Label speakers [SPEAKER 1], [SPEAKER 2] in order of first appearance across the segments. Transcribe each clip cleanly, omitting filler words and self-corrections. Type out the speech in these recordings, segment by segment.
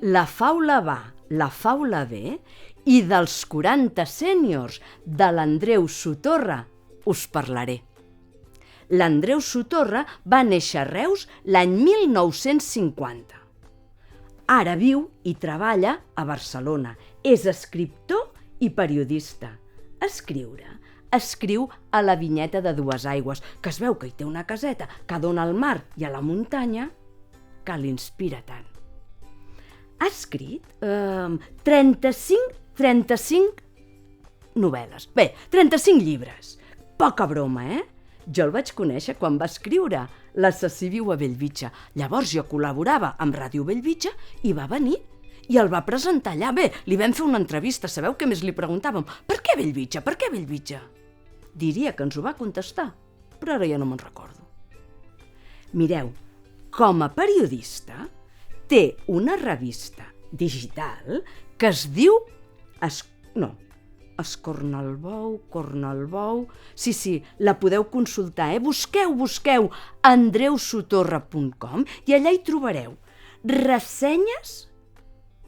[SPEAKER 1] La faula va, la faula ve, i dels 40 sèniors de l'Andreu Sotorra us parlaré. L'Andreu Sotorra va néixer a Reus l'any 1950. Ara viu i treballa a Barcelona. És escriptor i periodista. Escriu a la Vinyeta de Duesaigües, que es veu que hi té una caseta que dona al mar i a la muntanya, que l'inspira tant. Ha escrit 35 novel·les. Bé, 35 llibres. Poca broma, Jo el vaig conèixer quan va escriure L'assassí viu a Bellvitge. Llavors jo col·laborava amb Ràdio Bellvitge i va venir i el va presentar allà. Bé, li vam fer una entrevista, sabeu què més li preguntàvem? Per què Bellvitge? Per què Bellvitge? Diria que ens ho va contestar, però ara ja no me'n recordo. Mireu, com a periodista té una revista digital que es diu Cornelbou. Sí, la podeu consultar, Busqueu andreusotorra.com i allà hi trobareu ressenyes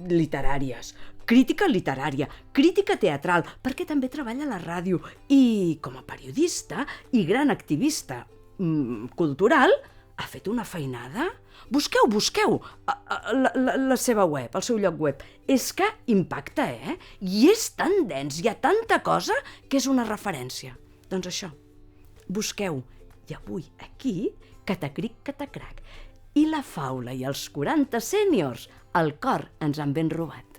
[SPEAKER 1] literàries, crítica literària, crítica teatral, perquè també treballa a la ràdio i com a periodista i gran activista cultural ha fet una feinada. Busqueu la seva web, el seu lloc web. És que impacta, I és tan dens, hi ha tanta cosa que és una referència. Doncs això, busqueu. I avui aquí, catacric, catacrac. I la faula i els 40 sèniors, el cor ens han ben robat.